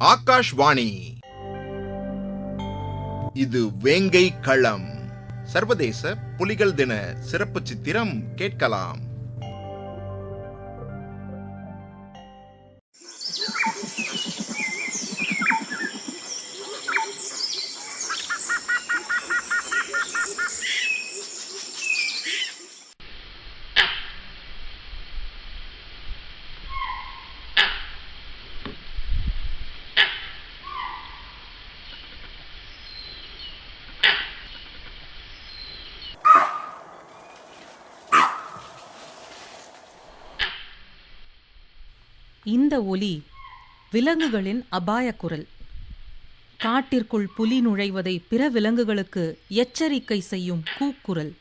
ஆகாஷ்வாணி. இது வேங்கை களம். சர்வதேச புலிகள் தின சிறப்பு சித்திரம் கேட்கலாம். இந்த ஒலி விலங்குகளின் அபாய குரல். காட்டிற்குள் புலி நுழைவதை பிற விலங்குகளுக்கு எச்சரிக்கை செய்யும் கூக்குரல்.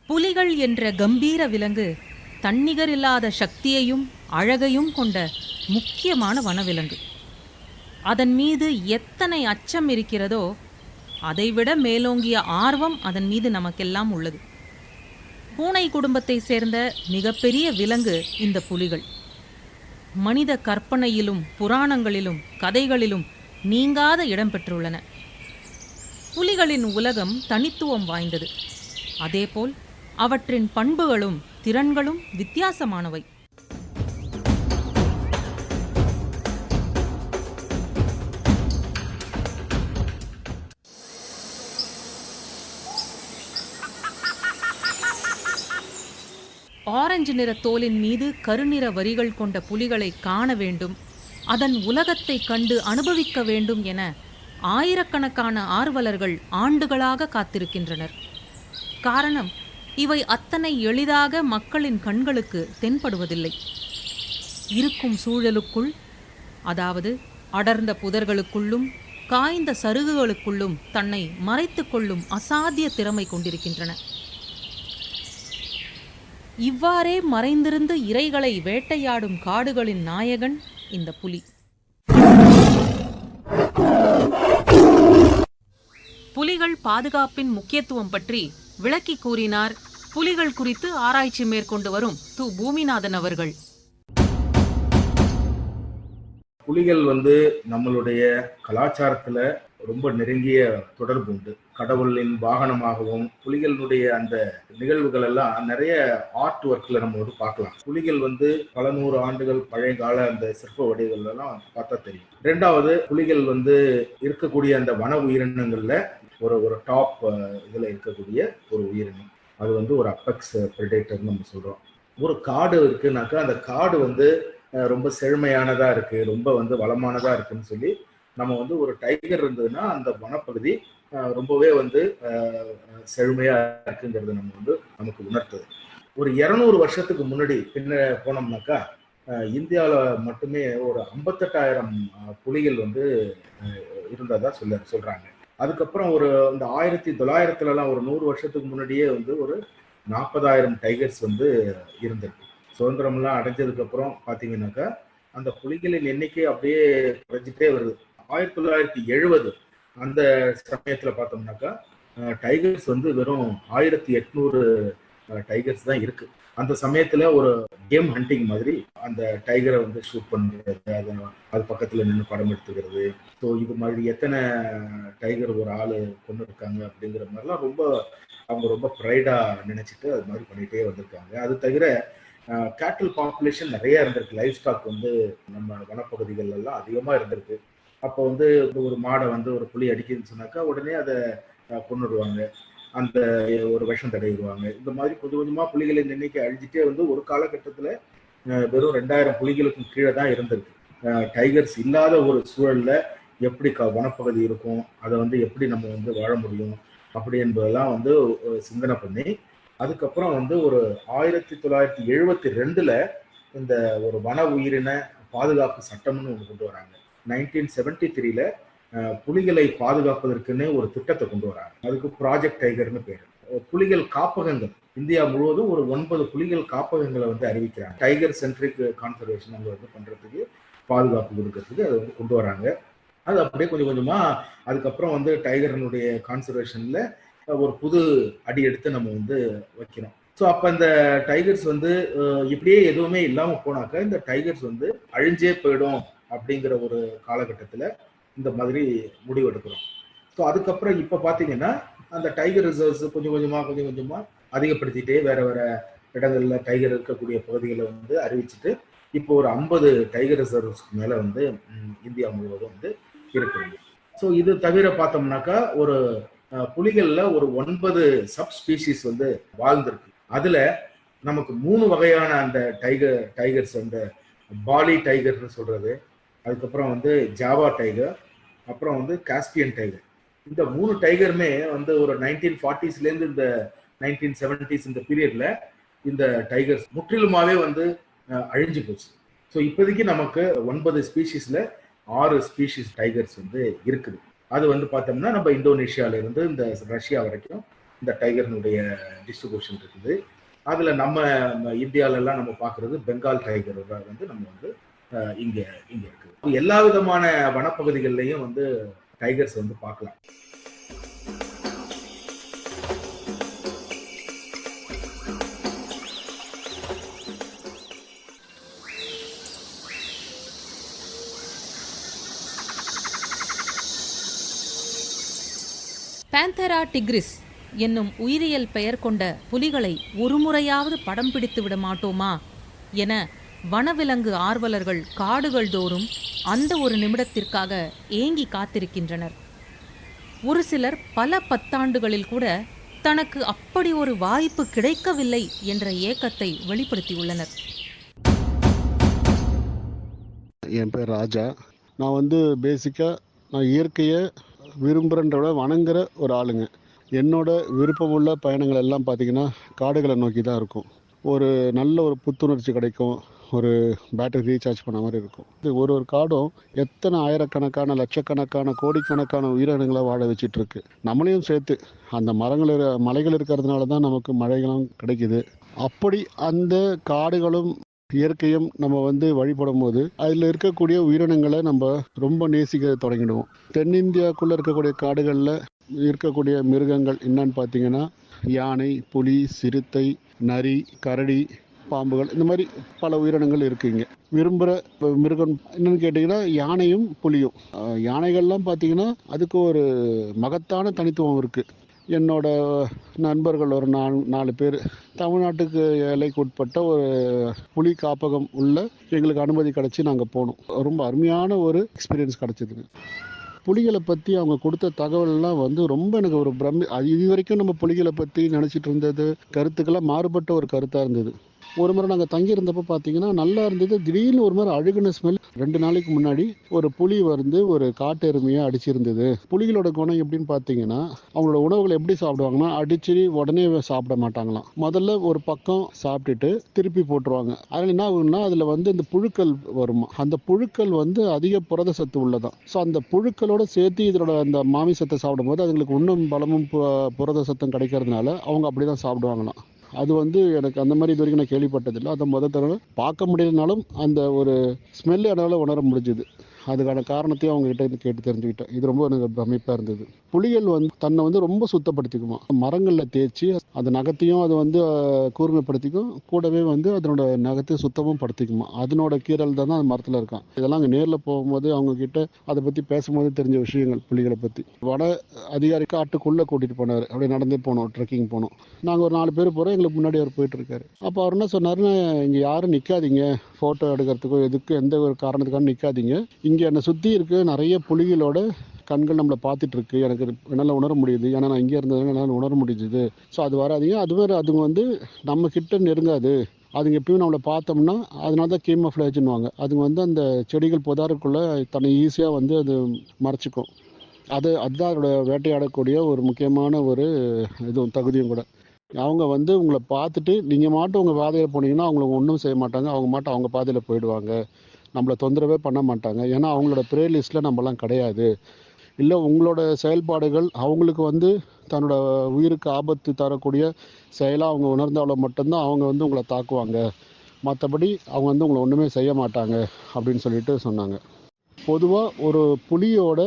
புலிகள் என்ற கம்பீர விலங்கு தன்னிகரில்லாத சக்தியையும் அழகையும் கொண்ட முக்கியமான வனவிலங்கு. அதன் மீது எத்தனை அச்சம் இருக்கிறதோ அதைவிட மேலோங்கிய ஆர்வம் அதன் மீது நமக்கெல்லாம் உள்ளது. பூனை குடும்பத்தை சேர்ந்த மிகப்பெரிய விலங்கு இந்த புலிகள். மனித கற்பனையிலும் புராணங்களிலும் கதைகளிலும் நீங்காத இடம் பெற்றுள்ளன. புலிகளின் உலகம் தனித்துவம் வாய்ந்தது. அதேபோல் அவற்றின் பண்புகளும் திறன்களும் வித்தியாசமானவை. ஆரஞ்சு நிற தோலின் மீது கருநிற வரிகள் கொண்ட புலிகளை காண வேண்டும், அதன் உலகத்தை கண்டு அனுபவிக்க வேண்டும் என ஆயிரக்கணக்கான ஆர்வலர்கள் ஆண்டுகளாக காத்திருக்கின்றனர். காரணம், இவை அத்தனை எளிதாக மக்களின் கண்களுக்கு தென்படுவதில்லை. இருக்கும் சூழலுக்குள், அதாவது அடர்ந்த புதர்களுக்குள்ளும் காய்ந்த சருகுகளுக்குள்ளும் தன்னை மறைத்து கொள்ளும் அசாத்திய திறமை கொண்டிருக்கின்றன. இவ்வாறே மறைந்திருந்து இரைகளை வேட்டையாடும் காடுகளின் நாயகன் இந்த புலி. புலிகள் பாதுகாப்பின் முக்கியத்துவம் பற்றி விளக்கி கூறினார் புலிகள் குறித்து ஆராய்ச்சி மேற்கொண்டு வரும் து. பூமிநாதன் அவர்கள். புலிகள் நம்மளுடைய கலாச்சாரத்துல ரொம்ப நெருங்கிய தொடர்பு உண்டு. கடவுளின் வாகனமாகவும் புலிகளுடைய அந்த நிகழ்வுகள் எல்லாம் நிறைய ஆர்ட் ஒர்க்ல நம்ம பார்க்கலாம். புலிகள் பல நூறு ஆண்டுகள் பழைய கால அந்த சிற்ப வடிவுகள் எல்லாம் பார்த்தா தெரியும். இரண்டாவது, புலிகள் இருக்கக்கூடிய அந்த வன உயிரினங்கள்ல ஒரு டாப் இதுல இருக்கக்கூடிய ஒரு உயிரினம். அது ஒரு அப்பெக்ஸ் பிரெடேட்டர்னு நம்ம சொல்றோம். ஒரு காடு இருக்குனாக்கா அந்த காடு ரொம்ப செழுமையானதா இருக்கு, ரொம்ப வளமானதா இருக்குன்னு சொல்லி நம்ம ஒரு டைகர் இருந்ததுன்னா அந்த வனப்பகுதி ரொம்பவே செழுமையா இருக்குங்கிறது நமக்கு உணர்த்துது. ஒரு 200 வருஷத்துக்கு முன்னாடி பின்ன போனோம்னாக்கா இந்தியாவில் மட்டுமே ஒரு 58,000 புலிகள் இருந்ததா சொல்றாங்க. அதுக்கப்புறம் இந்த 1900 ஒரு 100 வருஷத்துக்கு முன்னாடியே ஒரு 40,000 டைகர்ஸ் இருந்திருக்கு. சுதந்திரம்லாம் அடைஞ்சதுக்கு அப்புறம் பாத்தீங்கன்னாக்கா அந்த புலிகளின் எண்ணிக்கை அப்படியே குறைஞ்சிட்டே வருது. 1970 அந்த சமயத்துல பார்த்தோம்னாக்கா டைகர்ஸ் வெறும் 1800 டைகர்ஸ் தான் இருக்கு. அந்த சமயத்துல ஒரு கேம் ஹண்டிங் மாதிரி அந்த டைகரை ஷூட் பண்றது, அது பக்கத்துல நின்று படம் எடுத்துக்கிறது. ஸோ இது மாதிரி எத்தனை டைகர் ஒரு ஆளு கொண்டு இருக்காங்க அப்படிங்கிற மாதிரிலாம் அவங்க ரொம்ப ப்ரைடா நினைச்சிட்டு அது மாதிரி பண்ணிட்டே வந்திருக்காங்க. அது தவிர கேட்டில் பாப்புலேஷன் நிறைய இருந்திருக்கு. லைஃப் ஸ்டாக் நம்ம வனப்பகுதிகள் எல்லாம் அதிகமா இருந்திருக்கு. அப்போ ஒரு மாடை ஒரு புலி அடிக்குதுன்னு சொன்னாக்கா உடனே அதை கொண்டுடுவாங்க, அந்த ஒரு விஷம் தடையிடுவாங்க. இந்த மாதிரி கொஞ்சம் கொஞ்சமா புலிகளின் எண்ணிக்கை அழிஞ்சிட்டே ஒரு காலகட்டத்துல வெறும் 2000 புலிகளுக்கு கீழே தான் இருந்திருக்கு. டைகர்ஸ் இல்லாத ஒரு சூழல்ல எப்படி வனப்பகுதி இருக்கும், அதை எப்படி நம்ம வாழ முடியும் அப்படி என்பதெல்லாம் சிந்தனை பண்ணி அதுக்கப்புறம் ஒரு 1972 இந்த ஒரு வன உயிரின பாதுகாப்பு சட்டம்னு ஒன்று கொண்டு வராங்க. 1973 புலிகளை பாதுகாப்பதற்குன்னு ஒரு திட்டத்தை கொண்டு வராங்க. அதுக்கு ப்ராஜெக்ட் டைகர்னு பேரு. புலிகள் காப்பகங்கள் இந்தியா முழுவதும் ஒரு 9 புலிகள் காப்பகங்களை அறிவிக்கிறாங்க. டைகர் சென்ட்ரிக் கான்சர்வேஷன் அவங்க பண்றதுக்கு, பாதுகாப்பு கொடுக்கறதுக்கு அதை கொண்டு வராங்க. அது அப்படியே கொஞ்சம் கொஞ்சமா அதுக்கப்புறம் டைகரனுடைய கான்சர்வேஷன்ல ஒரு புது அடி எடுத்து நம்ம வந்து வைக்கிறோம். ஸோ அப்போ இந்த டைகர்ஸ் வந்து இப்படியே எதுவுமே இல்லாமல் போனாக்கா இந்த டைகர்ஸ் வந்து அழிஞ்சே போயிடும் அப்படிங்கிற ஒரு காலகட்டத்தில் இந்த மாதிரி முடிவெடுக்கிறோம். ஸோ அதுக்கப்புறம் இப்போ பார்த்தீங்கன்னா அந்த டைகர் ரிசர்வ்ஸ் கொஞ்சம் கொஞ்சமாக அதிகப்படுத்திட்டே வேற வேற இடங்கள்ல டைகர் இருக்கக்கூடிய பகுதிகளை வந்து அறிவிச்சுட்டு இப்போ ஒரு 50 டைகர் ரிசர்வ்ஸ்க்கு மேலே வந்து இந்தியா முழுவதும் வந்து இருக்குது. ஸோ இது தவிர பார்த்தோம்னாக்கா ஒரு புலிகள்ல ஒரு 9 சப் ஸ்பீசிஸ் வந்து வாழ்ந்திருக்கு. அதுல நமக்கு 3 வகையான அந்த டைகர்ஸ் அந்த பாலி டைகர்னு சொல்றது, அதுக்கப்புறம் வந்து ஜாவா டைகர், அப்புறம் வந்து காஸ்பியன் டைகர். இந்த 3 டைகருமே வந்து ஒரு 1940ஸ்லேருந்து இந்த 1970s இந்த பீரியட்ல இந்த டைகர்ஸ் முற்றிலுமாவே வந்து அழிஞ்சு போச்சு. ஸோ இப்போதைக்கு நமக்கு 9 ஸ்பீஷீஸ்ல 6 ஸ்பீஷீஸ் டைகர்ஸ் வந்து இருக்குது. அது வந்து பார்த்தோம்னா நம்ம இந்தோனேஷியால இருந்து இந்த ரஷ்யா வரைக்கும் இந்த டைகர்னுடைய டிஸ்ட்ரிபியூஷன் இருக்குது. அதுல நம்ம இந்தியாவிலலாம் நம்ம பார்க்கறது பெங்கால் டைகர் வந்து நம்ம வந்து இங்க இருக்குது. எல்லா விதமான வனப்பகுதிகள்லையும் வந்து டைகர்ஸ் வந்து பார்க்கலாம். பேந்தரா டிக்ரிஸ் என்னும் உயிரியல் பெயர் கொண்ட புலிகளை ஒருமுறையாவது படம் பிடித்து விட மாட்டோமா என வனவிலங்கு ஆர்வலர்கள் காடுகள் தோறும் அந்த ஒரு நிமிடத்திற்காக ஏங்கி காத்திருக்கின்றனர். ஒரு சிலர் பல பத்தாண்டுகளில் கூட தனக்கு அப்படி ஒரு வாய்ப்பு கிடைக்கவில்லை என்ற ஏக்கத்தை வெளிப்படுத்தியுள்ளனர். என் பேர் ராஜா. நான் வந்து நான் இயற்கையை விரும்புகிறன்றோட வணங்குற ஒரு ஆளுங்க. என்னோட விருப்பமுள்ள பயணங்கள் எல்லாம் பார்த்திங்கன்னா காடுகளை நோக்கி தான் இருக்கும். ஒரு நல்ல ஒரு புத்துணர்ச்சி கிடைக்கும், ஒரு பேட்டரி ரீசார்ஜ் பண்ண மாதிரி இருக்கும். இது ஒரு காடும் எத்தனை ஆயிரக்கணக்கான லட்சக்கணக்கான கோடிக்கணக்கான உயிரினங்களை வாழ வச்சிட்டு இருக்கு. நம்மளையும் சேர்த்து அந்த மலைகள் இருக்கிறதுனால தான் நமக்கு மழைகளும் கிடைக்குது. அப்படி அந்த காடுகளும் இயற்கையும் நம்ம வந்து வழிபடும் போது அதில் இருக்கக்கூடிய உயிரினங்களை நம்ம ரொம்ப நேசிக்க தொடங்கிடுவோம். தென்னிந்தியாவுக்குள்ள இருக்கக்கூடிய காடுகளில் இருக்கக்கூடிய மிருகங்கள் என்னன்னு பார்த்தீங்கன்னா யானை, புலி, சிறுத்தை, நரி, கரடி, பாம்புகள், இந்த மாதிரி பல உயிரினங்கள் இருக்குங்க. விரும்புகிற மிருகம் என்னன்னு கேட்டிங்கன்னா யானையும் புலியும். யானைகள்லாம் பார்த்தீங்கன்னா அதுக்கு ஒரு மகத்தான தனித்துவம் இருக்குது. என்னோட நண்பர்கள் ஒரு 4 பேர் தமிழ்நாட்டுக்கு எல்லைக்கு உட்பட்ட ஒரு புலி காப்பகம் உள்ள எங்களுக்கு அனுமதி கிடச்சி நாங்கள் போனோம். ரொம்ப அருமையான ஒரு எக்ஸ்பீரியன்ஸ் கிடச்சிதுங்க. புலிகளை பற்றி அவங்க கொடுத்த தகவல்லாம் வந்து ரொம்ப எனக்கு ஒரு இது வரைக்கும் நம்ம புலிகளை பற்றி நினச்சிட்டு இருந்தது கருத்துக்கெல்லாம் மாறுபட்ட ஒரு கருத்தாக இருந்தது. ஒரு முறை நாங்கள் தங்கியிருந்தப்போ பார்த்தீங்கன்னா நல்லா இருந்தது. திடீர்னு ஒரு மாதிரி அழுகுன ஸ்மெல். 2 நாளைக்கு முன்னாடி ஒரு புலி வந்து ஒரு காட்டு எருமையை அடிச்சிருந்தது. புலிகளோட குணம் எப்படின்னு பார்த்தீங்கன்னா அவங்களோட உணவுகளை எப்படி சாப்பிடுவாங்கன்னா அடிச்சு உடனே சாப்பிட மாட்டாங்களாம். முதல்ல ஒரு பக்கம் சாப்பிட்டுட்டு திருப்பி போட்டுருவாங்க. அதில் என்ன ஆகுதுன்னா அதில் வந்து இந்த புழுக்கள் வருமா. அந்த புழுக்கள் வந்து அதிக புரத சத்து உள்ளதான். ஸோ அந்த புழுக்களோட சேர்த்து இதோட அந்த மாமிசத்தை சாப்பிடும்போது அதுங்களுக்கு இன்னும் பலமும் புரத சத்தம் கிடைக்கிறதுனால அவங்க அப்படிதான் சாப்பிடுவாங்களாம். அது வந்து எனக்கு அந்த மாதிரி இது வரைக்கும் நான் கேள்விப்பட்டதில்லை. அதை தடவை பார்க்க முடியலனாலும் அந்த ஒரு ஸ்மெல்லு என்னால் உணர முடிஞ்சுது. அதுக்கான காரணத்தையும் அவங்க கிட்ட இருந்து கேட்டு தெரிஞ்சுக்கிட்டேன். இது ரொம்ப எனக்கு பிரமிப்பாக இருந்தது. புலிகள் வந்து தன்னை வந்து ரொம்ப சுத்தப்படுத்திக்குமா. மரங்களில் தேய்ச்சி அந்த நகத்தையும் அது வந்து கூர்மைப்படுத்திக்கும், கூடவே வந்து அதனோட நகத்தை சுத்தமும் படுத்திக்குமா. அதனோட கீரல் தான் அந்த மரத்தில் இருக்கான். இதெல்லாம் அங்கே நேரில் போகும்போது அவங்க கிட்ட அதை பற்றி பேசும்போது தெரிஞ்ச விஷயங்கள் புலிகளை பற்றி. வன அதிகாரி காட்டுக்குள்ளே கூட்டிகிட்டு போனார். அப்படியே நடந்தே போனோம், ட்ரெக்கிங் போனோம். நாங்கள் ஒரு 4 பேர் போகிறோம். எங்களுக்கு முன்னாடி அவர் போயிட்டு இருக்காரு. அப்போ அவர் என்ன சொன்னாருன்னா, இங்கே யாரும் நிற்காதீங்க, ஃபோட்டோ எடுக்கிறதுக்கோ எதுக்கு எந்த ஒரு காரணத்துக்காக நிற்காதீங்க. இங்கே என்னை சுற்றி இருக்க நிறைய புலிகளோட கண்கள் நம்மளை பார்த்துட்டு இருக்கு. எனக்கு என்னால் உணர முடியுது. ஏன்னா நான் இங்கே இருந்ததுனால என்னால் உணர முடிஞ்சுது. ஸோ அது வராதிங்க. அதுங்க வந்து நம்ம கிட்ட நெருங்காது. அதுங்க எப்பயும் நம்மளை பார்த்தோம்னா அதனால தான் கேமோஃப்ளேஜ்னுவாங்க. அதுங்க வந்து அந்த செடிகள் புதாருக்குள்ளே தன்னை ஈஸியாக வந்து அது மறைச்சிக்கும். அதுதான் அதோட வேட்டையாடக்கூடிய ஒரு முக்கியமான ஒரு இதுவும் தகுதியும் கூட. அவங்க வந்து உங்களை பார்த்துட்டு நீங்கள் மாட்டும் உங்கள் பாதையில் போனீங்கன்னா அவங்கள ஒன்றும் செய்ய மாட்டாங்க. அவங்க மாட்டும் அவங்க பாதையில் போயிடுவாங்க. நம்மளை தொந்தரவே பண்ண மாட்டாங்க. ஏன்னா அவங்களோட ப்ரே லிஸ்ட்டில் நம்மலாம் கிடையாது. இல்லை உங்களோட செயல்பாடுகள் அவங்களுக்கு வந்து தன்னோட உயிருக்கு ஆபத்து தரக்கூடிய செயலாக அவங்க உணர்ந்தாலும் மட்டும்தான் அவங்க வந்து உங்களை தாக்குவாங்க. மற்றபடி அவங்க வந்து உங்களை ஒன்றுமே செய்ய மாட்டாங்க அப்படின்னு சொல்லிட்டு சொன்னாங்க. பொதுவாக ஒரு புலியோட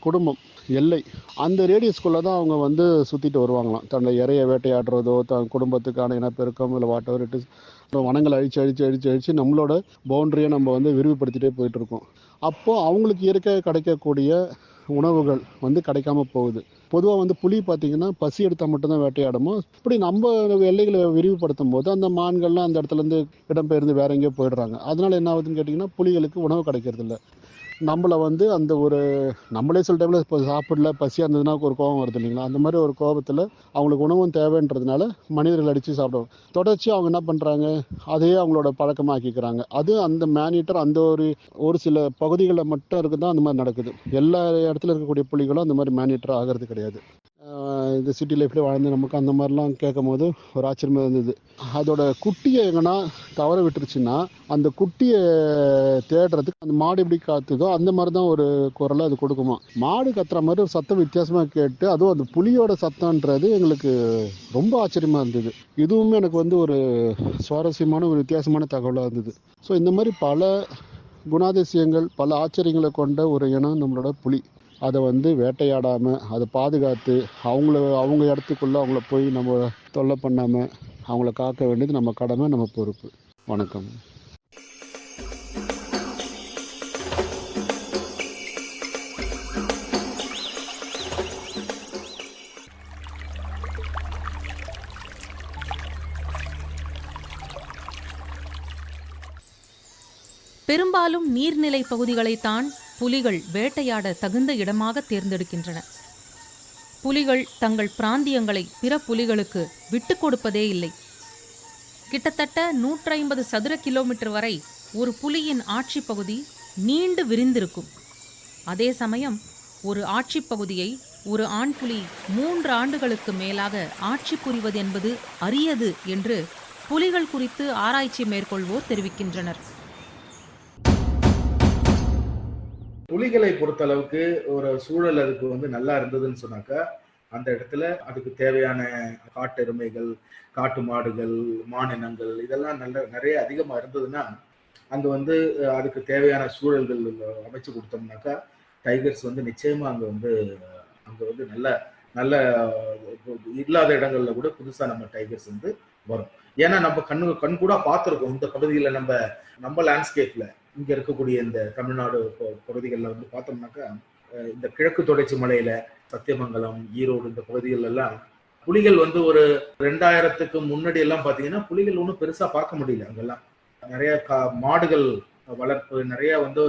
குடும்பம் எல்லை, அந்த ரேடியஸ்குள்ளே தான் அவங்க வந்து சுற்றிட்டு வருவாங்களாம். தன்னை இறைய வேட்டையாடுறதோ, தன் குடும்பத்துக்கான இனப்பெருக்கம் இல்லை வாட் எவர் இட் இஸ், வனங்களை அழிச்சு நம்மளோட பவுண்டரியை நம்ம வந்து விரிவுபடுத்திகிட்டே போயிட்டுருக்கோம். அப்போது அவங்களுக்கு இயற்கை கிடைக்கக்கூடிய உணவுகள் வந்து கிடைக்காம போகுது. பொதுவாக வந்து புலி பார்த்திங்கன்னா பசி எடுத்தால் மட்டும்தான் வேட்டையாடுமோ, இப்படி நம்ம எல்லைகளை விரிவுபடுத்தும் போது அந்த மான்கள்லாம் அந்த இடத்துலேருந்து இடம்பெயர்ந்து வேற எங்கேயோ போயிடுறாங்க. அதனால என்ன ஆகுதுன்னு கேட்டிங்கன்னா புலிகளுக்கு உணவு கிடைக்கிறதில்ல. நம்மளை வந்து அந்த ஒரு நம்மளே சில டைமில் இப்போ சாப்பிடல பசியாக இருந்ததுன்னா ஒரு கோபம் வருது இல்லைங்களா, அந்த மாதிரி ஒரு கோபத்தில் அவங்களுக்கு உணவும் தேவைன்றதுனால மனிதர்கள் அடித்து சாப்பிடுவாங்க. தொடர்ச்சி அவங்க என்ன பண்ணுறாங்க, அதையே அவங்களோட பழக்கமாக்கிக்கிறாங்க. அது அந்த மேனீட்டர் அந்த ஒரு சில பகுதிகளில் மட்டும் இருக்குது தான் அந்த மாதிரி நடக்குது. எல்லா இடத்துல இருக்கக்கூடிய புலிகளும் அந்த மாதிரி மேனீட்டர் ஆகிறது கிடையாது. இந்த சிட்டி லைஃப்லேயே வாழ்ந்து நமக்கு அந்த மாதிரிலாம் கேட்கும் போது ஒரு ஆச்சரியமாக இருந்தது. அதோட குட்டியை எங்கன்னா தவற விட்டுருச்சுன்னா அந்த குட்டியை தேடுறதுக்கு அந்த மாடு எப்படி காத்துதோ அந்த மாதிரி தான் ஒரு குரலை அது கொடுக்குமா. மாடு கத்துற மாதிரி ஒரு சத்தம் வித்தியாசமாக கேட்டு அதுவும் அந்த புலியோட சத்தம்ன்றது எங்களுக்கு ரொம்ப ஆச்சரியமாக இருந்தது. இதுவுமே எனக்கு வந்து ஒரு சுவாரஸ்யமான ஒரு வித்தியாசமான தகவலாக இருந்தது. ஸோ இந்த மாதிரி பல குணாதிசயங்கள் பல ஆச்சரியங்களை கொண்ட ஒரு இனம் நம்மளோட புலி. அதை வந்து வேட்டையாடாமல் அதை பாதுகாத்து அவங்க இடத்துக்குள்ளே அவங்கள போய் நம்ம தொல்லை பண்ணாமல் அவங்கள காக்க வேண்டியது நம்ம கடமை, நம்ம பொறுப்பு. வணக்கம். பெரும்பாலும் நீர்நிலை பகுதிகளைத்தான் புலிகள் வேட்டையாட தகுந்த இடமாக தேர்ந்தெடுக்கின்றன. புலிகள் தங்கள் பிராந்தியங்களை பிற புலிகளுக்கு விட்டுக் கொடுப்பதே இல்லை. கிட்டத்தட்ட 150 சதுர கிலோமீட்டர் வரை ஒரு புலியின் ஆட்சி பகுதி நீண்டு விரிந்திருக்கும். அதே சமயம் ஒரு ஆட்சி பகுதியை ஒரு ஆண் புலி 3 ஆண்டுகளுக்கு மேலாக ஆட்சி புரிவது என்பது அரியது என்று புலிகள் குறித்து ஆராய்ச்சி மேற்கொள்வோர் தெரிவிக்கின்றனர். புலிகளை பொறுத்த அளவுக்கு ஒரு சூழல் அதுக்கு வந்து நல்லா இருந்ததுன்னு சொன்னாக்கா அந்த இடத்துல அதுக்கு தேவையான காட்டு எருமைகள், காட்டு மாடுகள், மானினங்கள் இதெல்லாம் நிறைய அதிகமா இருந்ததுன்னா அங்க வந்து அதுக்கு தேவையான சூழல்கள் அமைச்சு கொடுத்தோம்னாக்கா டைகர்ஸ் வந்து நிச்சயமா அங்க வந்து நல்ல நல்ல இல்லாத இடங்கள்ல கூட புதுசா நம்ம டைகர்ஸ் வந்து வரும். ஏன்னா நம்ம கண் கூட பார்த்துருக்கோம் இந்த பகுதியில நம்ம லேண்ட்ஸ்கேப்ல இங்க இருக்கக்கூடிய இந்த தமிழ்நாடு பகுதிகளில் வந்து பார்த்தோம்னாக்கா இந்த கிழக்கு தொடர்ச்சி மலையில சத்தியமங்கலம், ஈரோடு இந்த பகுதிகள் எல்லாம் புலிகள் வந்து ஒரு 2000க்கு முன்னாடி எல்லாம் பாத்தீங்கன்னா புலிகள் ஒன்றும் பெருசா பார்க்க முடியல. அங்கெல்லாம் நிறைய மாடுகள் வளர்ப்பு, நிறைய வந்து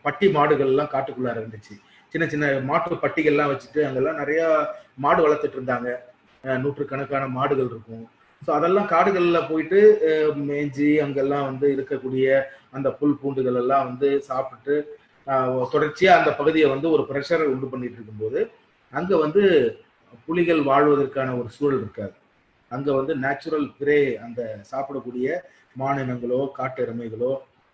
பட்டி மாடுகள் எல்லாம் காட்டுக்குள்ளார இருந்துச்சு. சின்ன சின்ன மாட்டு பட்டிகள்லாம் வச்சுட்டு அங்கெல்லாம் நிறைய மாடு வளர்த்துட்டு இருந்தாங்க. நூற்றுக்கணக்கான மாடுகள் இருக்கும். ஸோ அதெல்லாம் காடுகள்ல போயிட்டு மேய்ஞ்சி அங்கெல்லாம் வந்து இருக்கக்கூடிய அந்த புல் பூண்டுகள் எல்லாம் வந்து சாப்பிட்டு தொடர்ச்சியா அந்த பகுதியை வந்து ஒரு ப்ரெஷரை உண்டு பண்ணிட்டு இருக்கும்போது அங்க வந்து புலிகள் வாழ்வதற்கான ஒரு சூழல் இருக்காது. அங்க வந்து நேச்சுரல் பிரே, அந்த சாப்பிடக்கூடிய மானினங்களோ காட்டு எருமைகளோ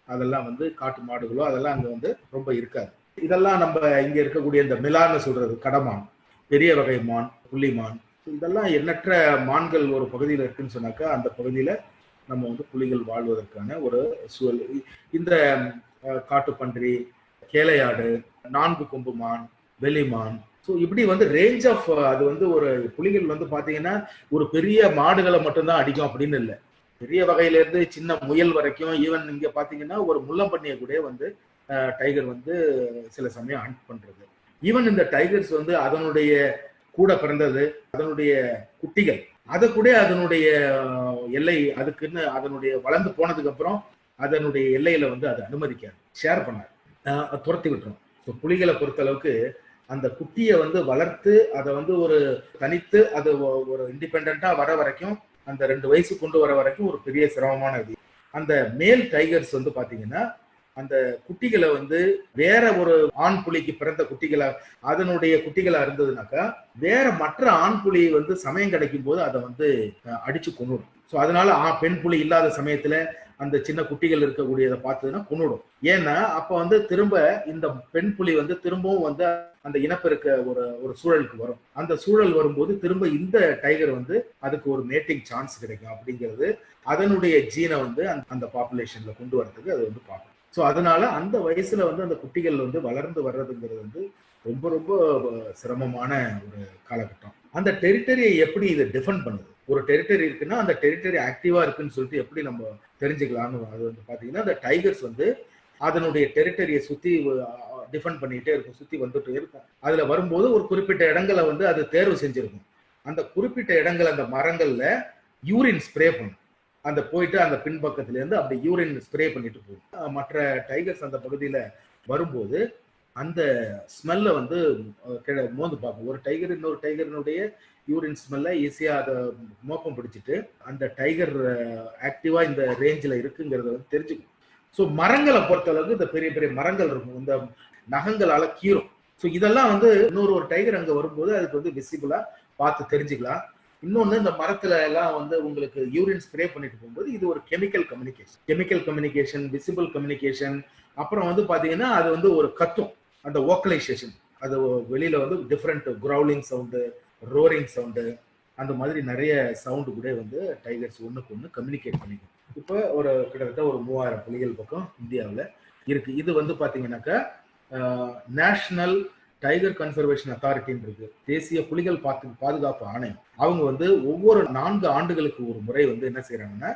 அதெல்லாம் வந்து காட்டு மாடுகளோ அதெல்லாம் அங்க வந்து ரொம்ப இருக்காது. இதெல்லாம் நம்ம இங்க இருக்கக்கூடிய இந்த மிலான்னு சொல்றது கடமான், பெரிய வகை மான், புள்ளிமான், இதெல்லாம் எண்ணற்ற மான்கள் ஒரு பகுதியில் இருக்குன்னு சொன்னாக்கா அந்த பகுதியில நம்ம வந்து புலிகள் வாழ்வதற்கான ஒரு சூழல். இந்த காட்டுப்பன்றி, கேளையாடு, 4 கொம்பு மான், வெளிமான், ஸோ இப்படி வந்து ரேஞ்ச் ஆஃப் அது வந்து ஒரு புலிகள் வந்து பாத்தீங்கன்னா ஒரு பெரிய மாடுகளை மட்டும்தான் அடிக்கும் அப்படின்னு இல்லை. பெரிய வகையில இருந்து சின்ன முயல் வரைக்கும், ஈவன் இங்க பாத்தீங்கன்னா ஒரு முள்ளம்பன்னியை கூட வந்து டைகர் வந்து சில சமயம் ஹண்ட் பண்றது. ஈவன் இந்த டைகர்ஸ் வந்து அதனுடைய கூட பிறந்தது, அதனுடைய குட்டிகள், அதை கூட அதனுடைய எல்லை அதுக்குன்னு அதனுடைய வளர்ந்து போனதுக்கு அப்புறம் அதனுடைய எல்லையில வந்து அதை அனுமதிக்காது, ஷேர் பண்ணாது, துரத்தி விட்டுரும். ஸோ புலிகளை பொறுத்த அளவுக்கு அந்த குட்டியை வந்து வளர்த்து அதை வந்து ஒரு தனித்து அது ஒரு இண்டிபெண்டா வர வரைக்கும், அந்த 2 வயசு கொண்டு வர வரைக்கும் ஒரு பெரிய சிரமமான இது. அந்த மேல் டைகர்ஸ் வந்து பாத்தீங்கன்னா அந்த குட்டிகளை வந்து வேற ஒரு ஆண் புலிக்கு பிறந்த குட்டிகளா, அதனுடைய குட்டிகளா இருந்ததுனாக்கா வேற மற்ற ஆண் புலி வந்து சமயம் கிடைக்கும் போது அதை வந்து அடிச்சு கொன்னுடும். ஸோ அதனால பெண் புலி இல்லாத சமயத்துல அந்த சின்ன குட்டிகள் இருக்கக்கூடியதை பார்த்ததுன்னா கொன்னுடும். ஏன்னா அப்ப வந்து திரும்ப இந்த பெண் புலி வந்து திரும்பவும் வந்து அந்த இனப்பெருக்க ஒரு சூழலுக்கு வரும். அந்த சூழல் வரும்போது திரும்ப இந்த டைகர் வந்து அதுக்கு ஒரு மேட்டிங் சான்ஸ் கிடைக்கும் அப்படிங்கிறது அதனுடைய ஜீனை வந்து அந்த பாப்புலேஷன்ல கொண்டு வரதுக்கு அது வந்து பார்க்கும். ஸோ அதனால அந்த வயசுல வந்து அந்த குட்டிகள் வந்து வளர்ந்து வர்றதுங்கிறது வந்து ரொம்ப ரொம்ப சிரமமான ஒரு காலகட்டம். அந்த டெரிட்டரியை எப்படி இதை டிஃபெண்ட் பண்ணுது? ஒரு டெரிட்டரி இருக்குன்னா அந்த டெரிட்டரி ஆக்டிவா இருக்குன்னு சொல்லிட்டு எப்படி நம்ம தெரிஞ்சுக்கலாம்னு அது வந்து பாத்தீங்கன்னா, அந்த டைகர்ஸ் வந்து அதனுடைய டெரிட்டரியை சுத்தி டிஃபெண்ட் பண்ணிட்டே இருக்கும், சுத்தி வந்துட்டே இருக்கும். அதுல வரும்போது ஒரு குறிப்பிட்ட இடங்களை வந்து அது தேர்வு செஞ்சிருக்கும். அந்த குறிப்பிட்ட இடங்கள் அந்த மரங்கள்ல யூரின் ஸ்ப்ரே பண்ணும். அந்த போயிட்டு அந்த பின்பக்கத்துல இருந்து அப்படி யூரின் ஸ்ப்ரே பண்ணிட்டு போகும். மற்ற டைகர்ஸ் அந்த பகுதியில வரும்போது அந்த ஸ்மெல்ல வந்து மோந்து பார்க்கும். ஒரு டைகர் இன்னொரு டைகரினுடைய யூரின் ஸ்மெல்ல ஈஸியா அதை மோப்பம் பிடிச்சிட்டு அந்த டைகர் ஆக்டிவா இந்த ரேஞ்சில் இருக்குங்கிறத வந்து தெரிஞ்சுக்கும். ஸோ மரங்களை பொறுத்த அளவுக்கு இந்த பெரிய பெரிய மரங்கள் இருக்கும், இந்த நகங்களால கீறும். ஸோ இதெல்லாம் வந்து ஒரு டைகர் அங்க வரும்போது அதுக்கு வந்து விசிபிளா பார்த்து தெரிஞ்சுக்கலாம். இன்னொன்னு, இந்த மரத்துல எல்லாம் வந்து உங்களுக்கு யூரின் ஸ்ப்ரே பண்ணிட்டு போகும்போது இது ஒரு கெமிக்கல் கம்யூனிகேஷன், விசிபிள் கம்யூனிகேஷன். அப்புறம் வந்து பாத்தீங்கன்னா அது வந்து ஒரு கத்தும், அந்த வோக்கலைசேஷன். அது வெளியில வந்து டிஃப்ரெண்ட் கிரவுலிங் சவுண்டு, ரோரிங் சவுண்டு, அந்த மாதிரி நிறைய சவுண்டு கூட வந்து டைகர்ஸ் ஒண்ணுக்கு ஒண்ணு கம்யூனிகேட் பண்ணிக்கும். இப்போ ஒரு கிட்டத்தட்ட ஒரு 3000 புலிகள் பக்கம் இந்தியாவில் இருக்கு. இது வந்து பாத்தீங்கன்னாக்கா நேஷனல் டைகர் கன்சர்வேஷன் அத்தாரிட்டின்னு இருக்கு, தேசிய புலிகள் பாதுகாப்பு ஆணையம். அவங்க வந்து ஒவ்வொரு 4 ஆண்டுகளுக்கு ஒரு முறை வந்து என்ன செய்யறாங்கன்னா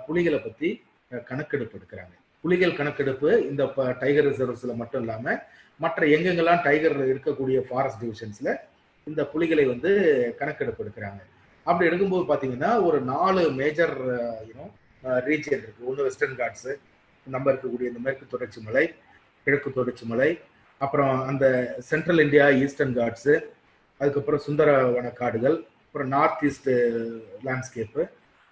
புலிகளை பத்தி கணக்கெடுப்பு எடுக்கிறாங்க. புலிகள் கணக்கெடுப்பு இந்த டைகர் ரிசர்வ்ஸ்ல மட்டும் இல்லாம மற்ற எங்கெங்கெல்லாம் டைகர் இருக்கக்கூடிய ஃபாரஸ்ட் டிவிஷன்ஸ்ல இந்த புலிகளை வந்து கணக்கெடுப்பு எடுக்கிறாங்க. அப்படி எடுக்கும்போது பாத்தீங்கன்னா ஒரு 4 மேஜர் ரீஜியன் இருக்கு. ஒன்று வெஸ்டர்ன் காட்ஸ், நம்ம இருக்கக்கூடிய இந்த மேற்கு தொடர்ச்சி மலை, கிழக்கு தொடர்ச்சி மலை, அப்புறம் அந்த சென்ட்ரல் இந்தியா ஈஸ்டர்ன் காட்ஸு, அதுக்கப்புறம் சுந்தரவன காடுகள், அப்புறம் நார்த் ஈஸ்ட் லேண்ட்ஸ்கேப்பு,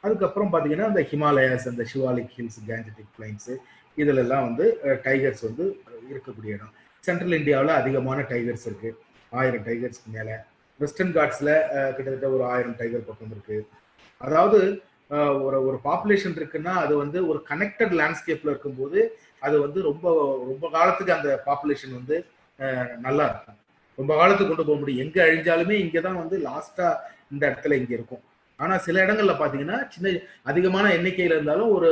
அதுக்கப்புறம் பார்த்தீங்கன்னா அந்த ஹிமாலயாஸ், அந்த ஷிவாலிக் ஹில்ஸ், கேஞ்சட்டிக் பிளைன்ஸு, இதிலெல்லாம் வந்து டைகர்ஸ் வந்து இருக்கக்கூடிய இடம். சென்ட்ரல் இந்தியாவில் அதிகமான டைகர்ஸ் இருக்கு, 1000 டைகர்ஸ்க்கு மேலே. வெஸ்டர்ன் காட்ஸில் கிட்டத்தட்ட ஒரு 1000 டைகர் பக்கம் இருக்கு. அதாவது ஒரு பாப்புலேஷன் இருக்குன்னா அது வந்து ஒரு கனெக்டட் லேண்ட்ஸ்கேப்ல இருக்கும்போது அது வந்து ரொம்ப ரொம்ப காலத்துக்கு அந்த பாப்புலேஷன் வந்து நல்லா இருக்கும், ரொம்ப காலத்துக்கு கொண்டு போக முடியும். எங்க அழிஞ்சாலுமே இங்கதான் வந்து லாஸ்டா இந்த இடத்துல இங்க இருக்கும். ஆனா சில இடங்கள்ல பாத்தீங்கன்னா அதிகமான எண்ணிக்கையில இருந்தாலும் ஒரு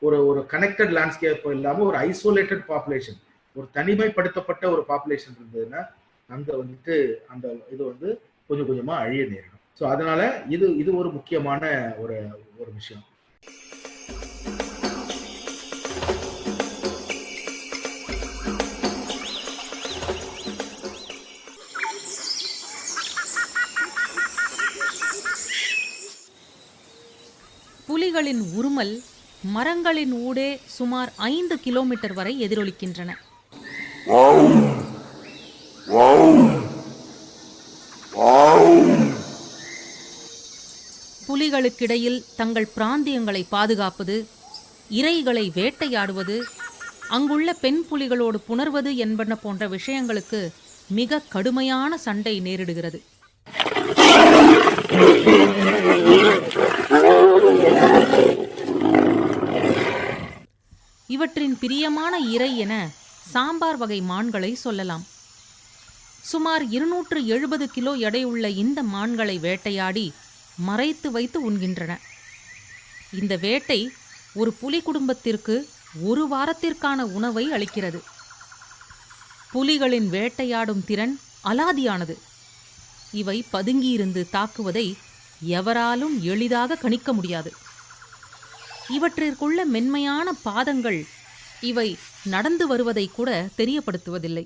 ஒரு ஒரு கனெக்டட் லேண்ட்ஸ்கேப் இல்லாம ஒரு ஐசோலேட்டட் பாப்புலேஷன், ஒரு தனிமைப்படுத்தப்பட்ட ஒரு பாப்புலேஷன் இருந்ததுன்னா அங்க வந்துட்டு அந்த இது வந்து கொஞ்சம் கொஞ்சமா அழிய நேரிடும். ஸோ அதனால இது ஒரு முக்கியமான ஒரு ஒரு விஷயம். புலிகளின் உருமல் மரங்களின் ஊடே சுமார் 5 கிலோமீட்டர் வரை எதிரொலிக்கின்றன. புலிகளுக்கிடையில் தங்கள் பிராந்தியங்களை பாதுகாப்பது, இரைகளை வேட்டையாடுவது, அங்குள்ள பெண் புலிகளோடு புணர்வது என்பன போன்ற விஷயங்களுக்கு மிக கடுமையான சண்டை நேரிடுகிறது. இவற்றின் பிரியமான இரை என சாம்பார் வகை மான்களை சொல்லலாம். சுமார் 270 கிலோ எடையுள்ள இந்த மான்களை வேட்டையாடி மறைத்து வைத்து உண்கின்றன. இந்த வேட்டை ஒரு புலி குடும்பத்திற்கு 1 வாரத்திற்கான உணவை அளிக்கிறது. புலிகளின் வேட்டையாடும் திறன் அலாதியானது. இவை பதுங்கியிருந்து தாக்குவதை எவராலும் எளிதாக கணிக்க முடியாது. இவற்றிற்குள்ள மென்மையான பாதங்கள் இவை நடந்து வருவதை கூட தெரியப்படுத்துவதில்லை.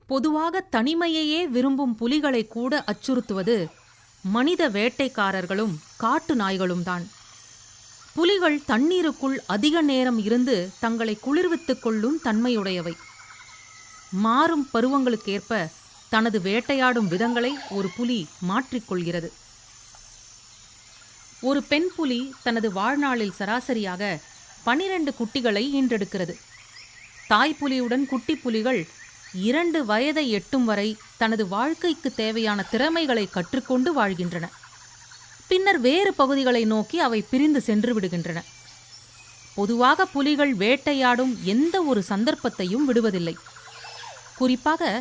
பொதுவாக தனிமையையே விரும்பும் புலிகளை கூட அச்சுறுத்துவது மனித வேட்டைக்காரர்களும் காட்டு நாய்களும் தான். புலிகள் தண்ணீருக்குள் அதிக நேரம் இருந்து தங்களை குளிர்வித்துக் கொள்ளும் தன்மையுடையவை. மாறும் பருவங்களுக்கேற்ப தனது வேட்டையாடும் விதங்களை ஒரு புலி மாற்றிக்கொள்கிறது. ஒரு பெண் புலி தனது வாழ்நாளில் சராசரியாக 12 குட்டிகளை ஈன்றெடுக்கிறது. தாய்ப்புலியுடன் குட்டி புலிகள் 2 வயதை எட்டும் வரை தனது வாழ்க்கைக்கு தேவையான திறமைகளை கற்றுக்கொண்டு வாழ்கின்றன. பின்னர் வேறு பகுதிகளை நோக்கி அவை பிரிந்து சென்று விடுகின்றன. பொதுவாக புலிகள் வேட்டையாடும் எந்த ஒரு சந்தர்ப்பத்தையும் விடுவதில்லை. குறிப்பாக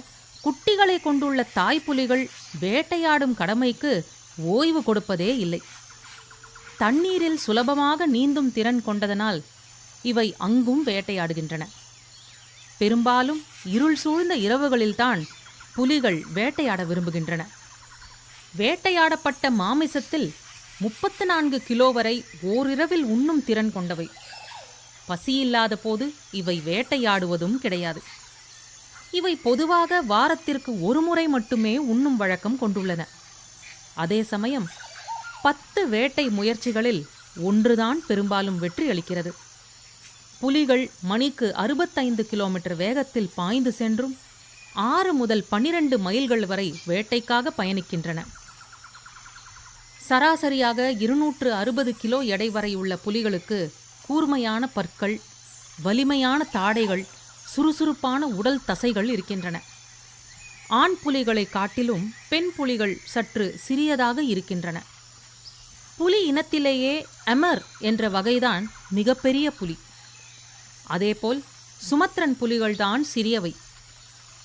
குட்டிகளை கொண்டுள்ள தாய்ப்புலிகள் வேட்டையாடும் கடமைக்கு ஓய்வு கொடுப்பதே இல்லை. தண்ணீரில் சுலபமாக நீந்தும் திறன் கொண்டதனால் இவை அங்கும் வேட்டையாடுகின்றன. பெரும்பாலும் இருள் சூழ்ந்த இரவுகளில்தான் புலிகள் வேட்டையாட விரும்புகின்றன. வேட்டையாடப்பட்ட மாமிசத்தில் 34 கிலோ வரை ஓரிரவில் உண்ணும் திறன் கொண்டவை. பசியில்லாத போது இவை வேட்டையாடுவதும் கிடையாது. இவை பொதுவாக வாரத்திற்கு ஒரு முறை மட்டுமே உண்ணும் வழக்கம் கொண்டுள்ளன. அதே சமயம் 10 வேட்டை முயற்சிகளில் ஒன்றுதான் பெரும்பாலும் வெற்றி அளிக்கிறது. புலிகள் மணிக்கு 65 கிலோமீட்டர் வேகத்தில் பாய்ந்து சென்றும் 6 முதல் 12 மைல்கள் வரை வேட்டைக்காக பயணிக்கின்றன. சராசரியாக 260 கிலோ எடை வரை உள்ள புலிகளுக்கு கூர்மையான பற்கள், வலிமையான தாடைகள், சுறுசுறுப்பான உடல் தசைகள் இருக்கின்றன. ஆண் புலிகளை காட்டிலும் பெண் புலிகள் சற்று சிறியதாக இருக்கின்றன. புலி இனத்திலேயே அமர் என்ற வகைதான் மிகப்பெரிய புலி. அதேபோல் சுமத்ரன் புலிகள்தான் சிறியவை.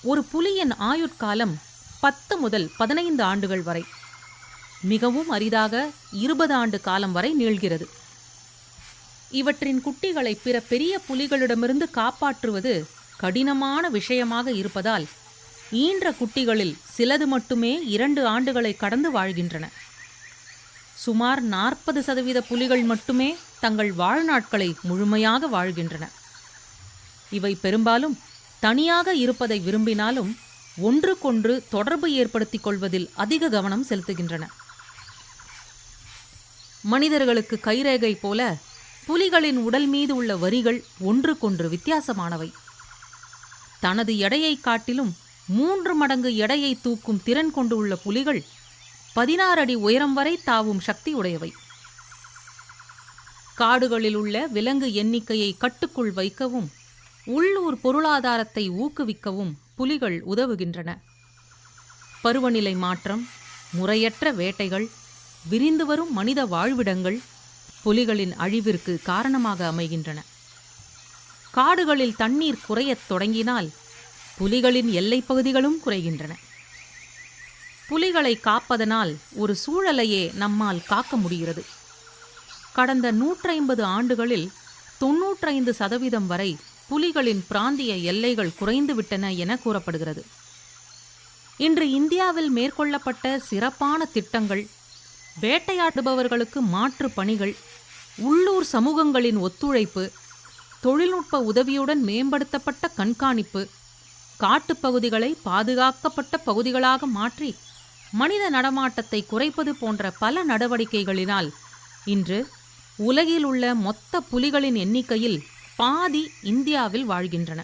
ஒரு புலியின் ஆயுட்காலம் 10 முதல் 15 ஆண்டுகள் வரை, மிகவும் அரிதாக 20 ஆண்டு காலம் வரை நீள்கிறது. இவற்றின் குட்டிகளை பிற பெரிய புலிகளிடமிருந்து காப்பாற்றுவது கடினமான விஷயமாக இருப்பதால் ஈன்ற குட்டிகளில் சிலது மட்டுமே 2 ஆண்டுகளை கடந்து வாழ்கின்றன. சுமார் 40% புலிகள் மட்டுமே தங்கள் வாழ்நாட்களை முழுமையாக வாழ்கின்றன. இவை பெரும்பாலும் தனியாக இருப்பதை விரும்பினாலும் ஒன்றுக்கொன்று தொடர்பு ஏற்படுத்திக் கொள்வதில் அதிக கவனம் செலுத்துகின்றன. மனிதர்களுக்கு கைரேகை போல புலிகளின் உடல் மீது உள்ள வரிகள் ஒன்றுக்கொன்று வித்தியாசமானவை. தனது எடையை காட்டிலும் 3 மடங்கு எடையை தூக்கும் திறன் கொண்டு உள்ள புலிகள் 16 அடி உயரம் வரை தாவும் சக்தி உடையவை. காடுகளில் உள்ள விலங்கு எண்ணிக்கையை கட்டுக்குள் வைக்கவும் உள்ளூர் பொருளாதாரத்தை ஊக்குவிக்கவும் புலிகள் உதவுகின்றன. பருவநிலை மாற்றம், முறையற்ற வேட்டைகள், விரிந்து வரும் மனித வாழ்விடங்கள் புலிகளின் அழிவிற்கு காரணமாக அமைகின்றன. காடுகளில் தண்ணீர் குறையத் தொடங்கினால் புலிகளின் எல்லைப் பகுதிகளும் குறைகின்றன. புலிகளை காப்பதனால் ஒரு சூழலையே நம்மால் காக்க முடிகிறது. கடந்த 150 ஆண்டுகளில் 95% வரை புலிகளின் பிராந்திய எல்லைகள் குறைந்துவிட்டன என கூறப்படுகிறது. இன்று இந்தியாவில் மேற்கொள்ளப்பட்ட சிறப்பான திட்டங்கள், வேட்டையாடுபவர்களுக்கு மாற்று பணிகள், உள்ளூர் சமூகங்களின் ஒத்துழைப்பு, தொழில்நுட்ப உதவியுடன் மேம்படுத்தப்பட்ட கண்காணிப்பு, காட்டுப்பகுதிகளை பாதுகாக்கப்பட்ட பகுதிகளாக மாற்றி மனித நடமாட்டத்தை குறைப்பது போன்ற பல நடவடிக்கைகளினால் இன்று உலகில் உள்ள மொத்த புலிகளின் எண்ணிக்கையில் பாதி இந்தியாவில் வாழ்கின்றன.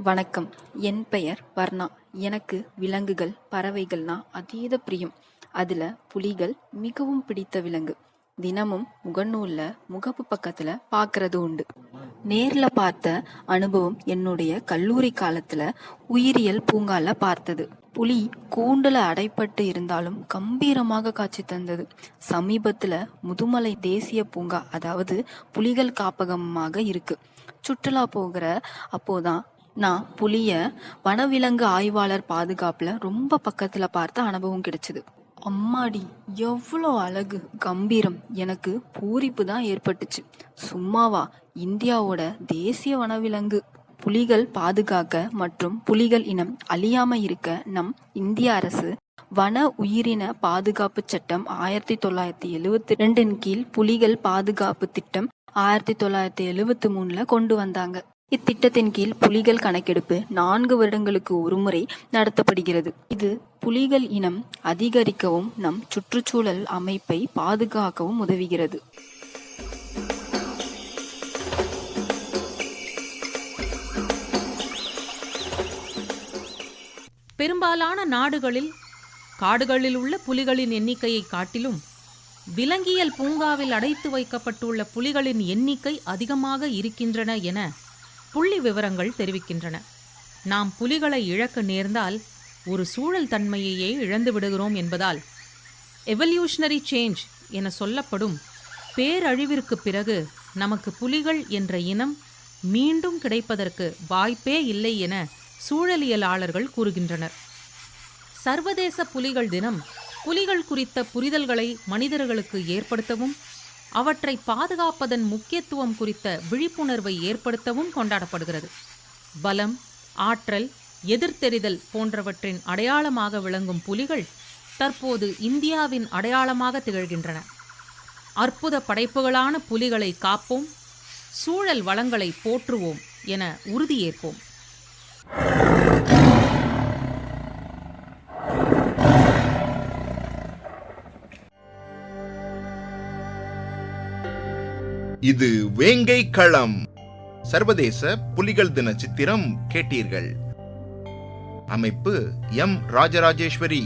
வணக்கம், என் பெயர் வர்ணா. எனக்கு விலங்குகள், பறவைகள்னா அதீத பிரியம். அதுல புலிகள் மிகவும் பிடித்த விலங்கு. தினமும் முகநூல்ல முகப்பு பக்கத்துல பாக்குறது உண்டு. நேர்ல பார்த்த அனுபவம் என்னுடைய கல்லூரி காலத்துல உயிரியல் பூங்கால பார்த்தது. புலி கூண்டுல அடைப்பட்டு இருந்தாலும் கம்பீரமாக காட்சி தந்தது. சமீபத்துல முதுமலை தேசிய பூங்கா, அதாவது புலிகள் காப்பகமாக இருக்கு. சுற்றுலா போகிற அப்போதான் நான் புலிய வனவிலங்கு ஆய்வாளர் பாதுகாப்புல ரொம்ப பக்கத்துல பார்த்த அனுபவம் கிடைச்சது. அம்மாடி, எவ்வளோ அழகு, கம்பீரம்! எனக்கு பூரிப்பு தான் ஏற்பட்டுச்சு. சும்மாவா, இந்தியாவோட தேசிய வனவிலங்கு. புலிகள் பாதுகாக்க மற்றும் புலிகள் இனம் அழியாம இருக்க நம் இந்திய அரசு வன உயிரின பாதுகாப்பு சட்டம் 1972 கீழ் புலிகள் பாதுகாப்பு திட்டம் 1973 கொண்டு வந்தாங்க. இத்திட்டத்தின் கீழ் புலிகள் கணக்கெடுப்பு 4 வருடங்களுக்கு ஒருமுறை நடத்தப்படுகிறது. இது புலிகள் இனம் அதிகரிக்கவும் நம் சுற்றுச்சூழல் அமைப்பை பாதுகாக்கவும் உதவுகிறது. பெரும்பாலான நாடுகளில் காடுகளில் உள்ள புலிகளின் எண்ணிக்கையை காட்டிலும் விலங்கியல் பூங்காவில் அடைத்து வைக்கப்பட்டுள்ள புலிகளின் எண்ணிக்கை அதிகமாக இருக்கின்றன என புள்ளி விவரங்கள் தெரிவிக்கின்றன. நாம் புலிகளை இழக்க நேர்ந்தால் ஒரு சூழல் தன்மையையே இழந்து விடுகிறோம் என்பதால் எவல்யூஷனரி சேஞ்ச் என சொல்லப்படும் பேரழிவிற்கு பிறகு நமக்கு புலிகள் என்ற இனம் மீண்டும் கிடைப்பதற்கு வாய்ப்பே இல்லை என சூழலியலாளர்கள் கூறுகின்றனர். சர்வதேச புலிகள் தினம் புலிகள் குறித்த புரிதல்களை மனிதர்களுக்கு ஏற்படுத்தவும் அவற்றை பாதுகாப்பதன் முக்கியத்துவம் குறித்த விழிப்புணர்வை ஏற்படுத்தவும் கொண்டாடப்படுகிறது. பலம், ஆற்றல், எதிர்த்தெறிதல் போன்றவற்றின் அடையாளமாக விளங்கும் புலிகள் தற்போது இந்தியாவின் அடையாளமாக திகழ்கின்றன. அற்புத படைப்புகளான புலிகளை காப்போம், சூழல் வளங்களை போற்றுவோம் என உறுதியேற்போம். இது வேங்கை களம். சர்வதேச புலிகள் தின சித்திரம் கேட்டீர்கள். அமைப்பு எம். ராஜராஜேஸ்வரி.